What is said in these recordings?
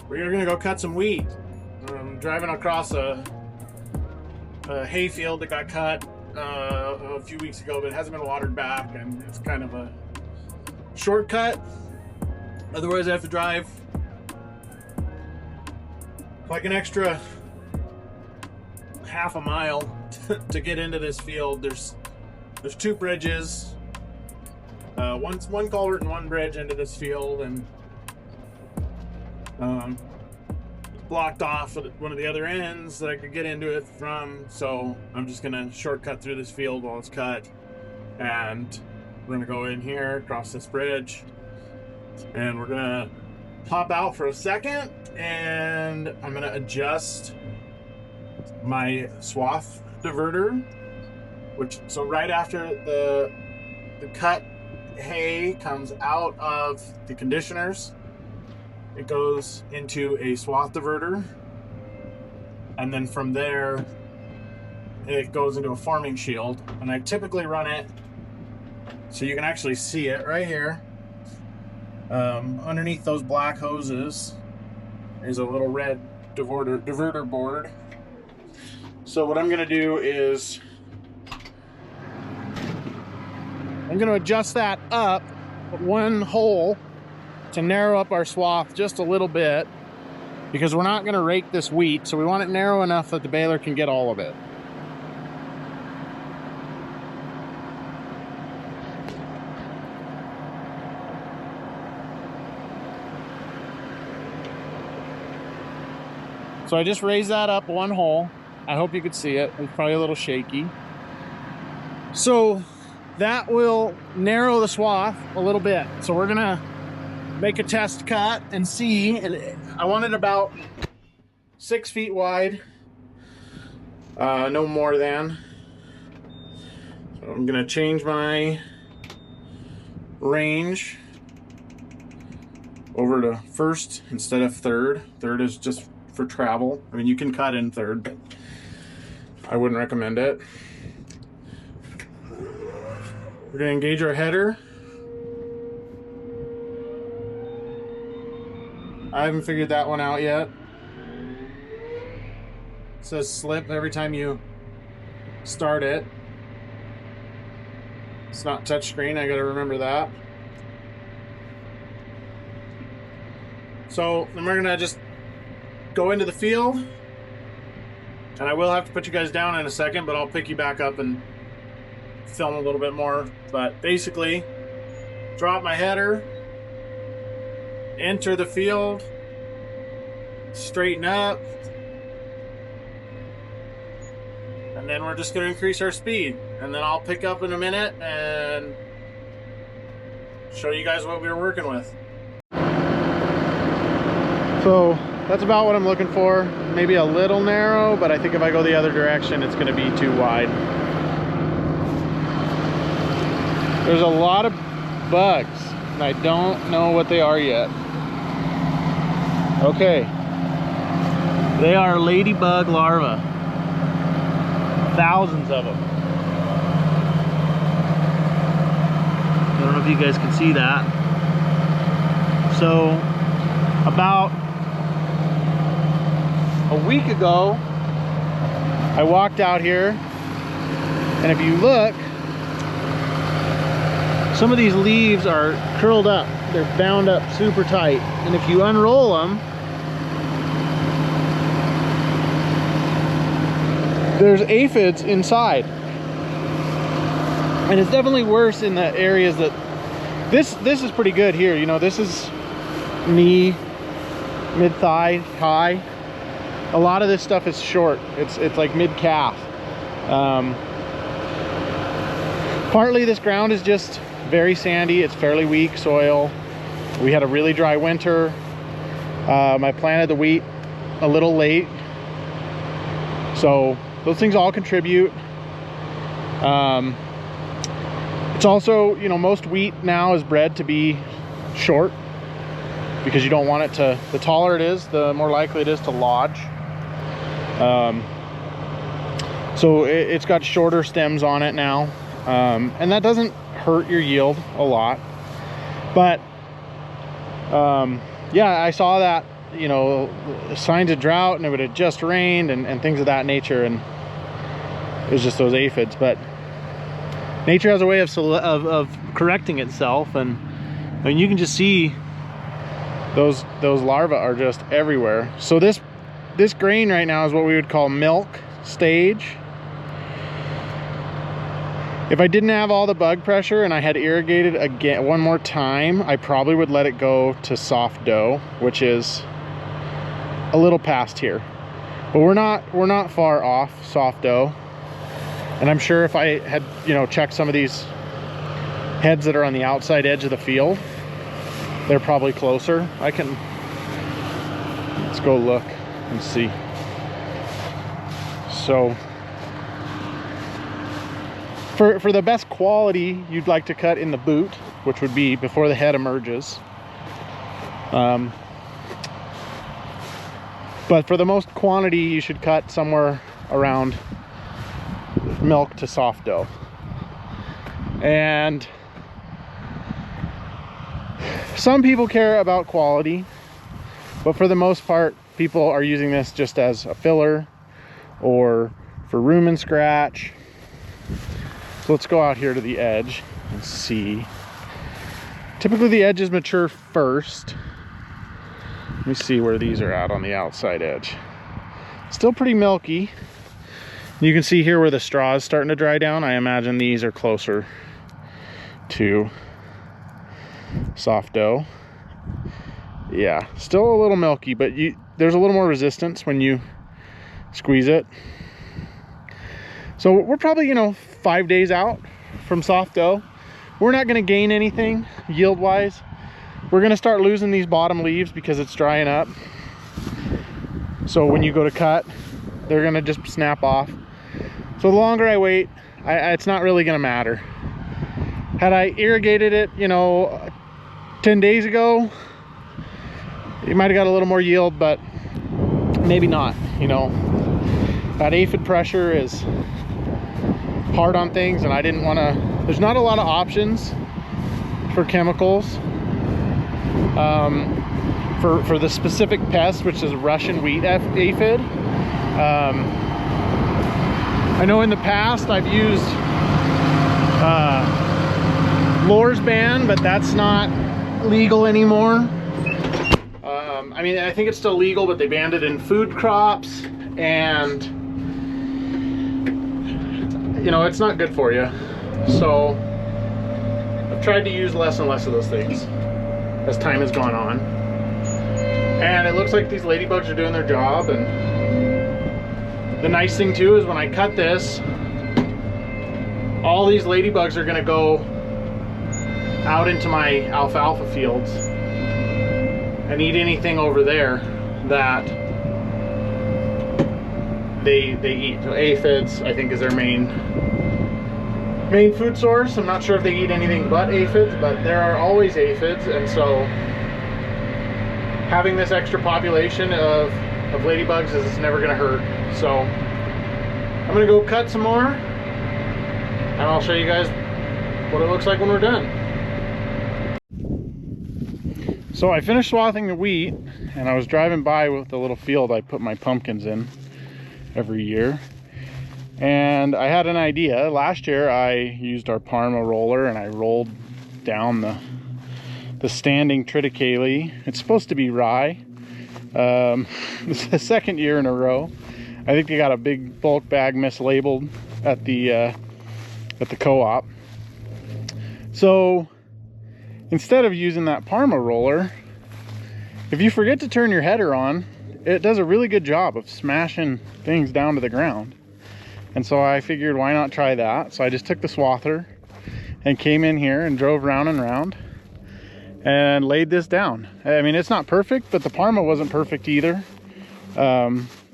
We're gonna go cut some wheat. I'm driving across a hay field that got cut a few weeks ago, but it hasn't been watered back, and it's kind of a shortcut. Otherwise, I have to drive like an extra half a mile to get into this field. There's two bridges, one culvert and one bridge into this field, and blocked off at one of the other ends that I could get into it from. So I'm just gonna shortcut through this field while it's cut, and we're gonna go in here, across this bridge, and we're gonna pop out for a second, and I'm gonna adjust my swath diverter, so right after the cut hay comes out of the conditioners, it goes into a swath diverter, and then from there it goes into a forming shield. And I typically run it so you can actually see it right here. Underneath those black hoses is a little red diverter board. So what I'm gonna do is I'm gonna adjust that up one hole to narrow up our swath just a little bit, because we're not gonna rake this wheat, so we want it narrow enough that the baler can get all of it. So I just raised that up one hole. I hope you could see it. It's probably a little shaky. So that will narrow the swath a little bit. So we're gonna make a test cut and see. And I want it about 6 feet wide, no more than. So I'm gonna change my range over to first instead of third. Third is just for travel. I mean, you can cut in third, but I wouldn't recommend it. We're gonna engage our header. I haven't figured that one out yet. It says slip every time you start it. It's not touchscreen, I gotta remember that. So then we're gonna just go into the field, and I will have to put you guys down in a second, but I'll pick you back up and film a little bit more. But basically, drop my header, enter the field, straighten up, and then we're just going to increase our speed, and then I'll pick up in a minute and show you guys what we were working with. So that's about what I'm looking for. Maybe a little narrow, but I think if I go the other direction, it's going to be too wide. There's a lot of bugs, and I don't know what they are yet. Okay. They are ladybug larvae. Thousands of them. I don't know if you guys can see that. So, about a week ago, I walked out here, and if you look, some of these leaves are curled up. They're bound up super tight, and if you unroll them, there's aphids inside. And it's definitely worse in the areas that this is pretty good here. You know, this is knee, mid-thigh, high. A lot of this stuff is short. It's like mid-calf. Partly this ground is just very sandy. It's fairly weak soil. We had a really dry winter. I planted the wheat a little late, so those things all contribute. It's also, you know, most wheat now is bred to be short because you don't want it to, the taller it is, the more likely it is to lodge. So it's got shorter stems on it now, and that doesn't hurt your yield a lot. But yeah, I saw that you know, signs of drought, and it would have just rained and things of that nature, and it was just those aphids. But nature has a way of correcting itself, and I mean, you can just see those larvae are just everywhere. So this grain right now is what we would call milk stage. If I didn't have all the bug pressure and I had irrigated again one more time, I probably would let it go to soft dough, which is a little past here. But we're not far off soft dough. And I'm sure if I had, you know, checked some of these heads that are on the outside edge of the field, they're probably closer. Let's go look and see. So for the best quality, you'd like to cut in the boot, which would be before the head emerges. But for the most quantity, you should cut somewhere around milk to soft dough. And some people care about quality, but for the most part, people are using this just as a filler or for room and scratch. So let's go out here to the edge and see. Typically the edges mature first. Let me see where these are at on the outside edge. Still pretty milky. You can see here where the straw is starting to dry down. I imagine these are closer to soft dough. Yeah, still a little milky, but there's a little more resistance when you squeeze it. So we're probably, you know, 5 days out from soft dough. We're not going to gain anything yield wise. We're going to start losing these bottom leaves because it's drying up. So when you go to cut, they're going to just snap off. So the longer I wait, it's not really going to matter. Had I irrigated it, you know, 10 days ago, you might have got a little more yield, but maybe not. You know, that aphid pressure is hard on things, and I didn't want to. There's not a lot of options for chemicals for the specific pest, which is Russian wheat aphid. I know in the past I've used Lorsban, but that's not legal anymore. I mean, I think it's still legal, but they banned it in food crops, and you know, it's not good for you. So I've tried to use less and less of those things as time has gone on, and it looks like these ladybugs are doing their job. And the nice thing too is when I cut this, all these ladybugs are going to go out into my alfalfa fields and eat anything over there that they eat. So aphids, I think, is their main food source. I'm not sure if they eat anything but aphids, but there are always aphids, and so having this extra population of ladybugs is never going to hurt. So I'm going to go cut some more, and I'll show you guys what it looks like when we're done. So I finished swathing the wheat, and I was driving by with the little field I put my pumpkins in every year, and I had an idea. Last year I used our Parma roller and I rolled down the standing triticale. It's supposed to be rye. It's the second year in a row. I think they got a big bulk bag mislabeled at the co-op. So instead of using that Parma roller, if you forget to turn your header on, it does a really good job of smashing things down to the ground. And so I figured, why not try that? So I just took the swather and came in here and drove round and round and laid this down. I mean, it's not perfect, but the Parma wasn't perfect either.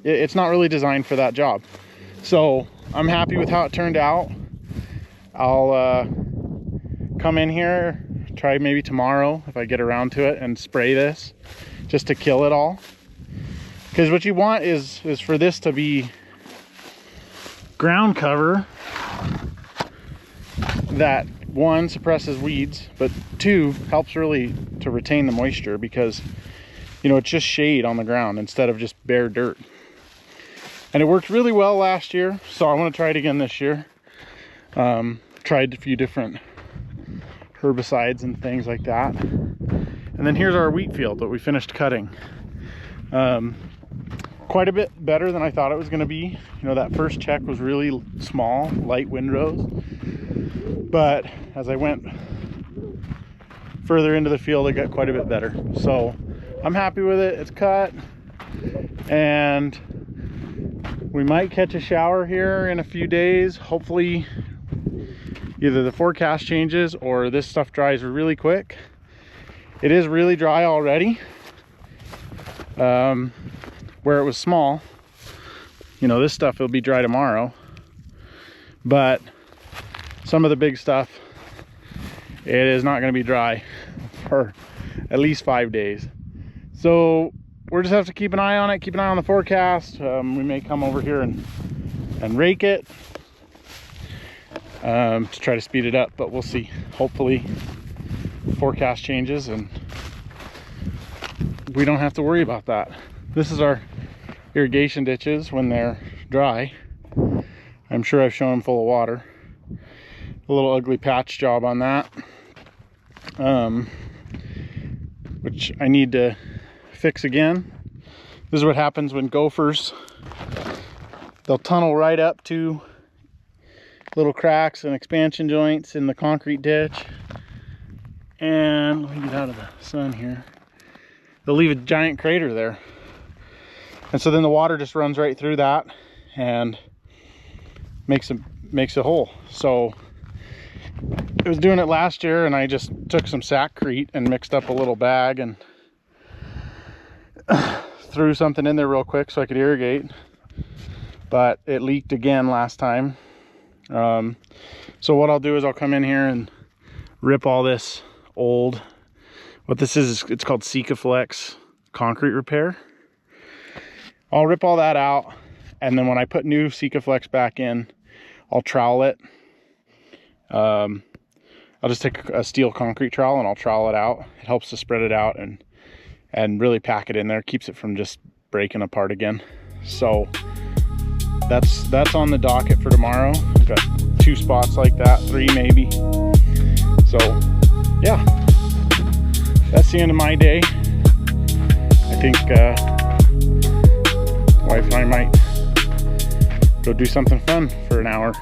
It's not really designed for that job. So I'm happy with how it turned out. I'll come in here, try maybe tomorrow if I get around to it, and spray this just to kill it all. Because what you want is for this to be ground cover that, one, suppresses weeds, but two, helps really to retain the moisture. Because you know, it's just shade on the ground instead of just bare dirt. And it worked really well last year, so I want to try it again this year. Tried a few different herbicides and things like that. And then here's our wheat field that we finished cutting. Quite a bit better than I thought it was going to be. You know, that first check was really small, light windrows. But as I went further into the field, it got quite a bit better. So I'm happy with it. It's cut. And we might catch a shower here in a few days. Hopefully either the forecast changes or this stuff dries really quick. It is really dry already. Where it was small, you know, this stuff will be dry tomorrow, but some of the big stuff, it is not going to be dry for at least 5 days. So we'll just have to keep an eye on it, keep an eye on the forecast. We may come over here and rake it to try to speed it up, but we'll see. Hopefully the forecast changes and we don't have to worry about that. This is our irrigation ditches when they're dry. I'm sure I've shown them full of water. A little ugly patch job on that, which I need to fix again. This is what happens when gophers, they'll tunnel right up to little cracks and expansion joints in the concrete ditch. And let me get out of the sun here. They'll leave a giant crater there. And so then the water just runs right through that and makes a hole. So I was doing it last year and I just took some sackcrete and mixed up a little bag and threw something in there real quick so I could irrigate. But it leaked again last time. So what I'll do is I'll come in here and rip all this old, what this is, it's called Sikaflex concrete repair. I'll rip all that out, and then when I put new Sikaflex back in, I'll trowel it. I'll just take a steel concrete trowel and I'll trowel it out. It helps to spread it out and really pack it in there. Keeps it from just breaking apart again. So that's on the docket for tomorrow. I've got 2 spots like that, 3 maybe. So yeah, that's the end of my day. I think wife and I might go do something fun for an hour.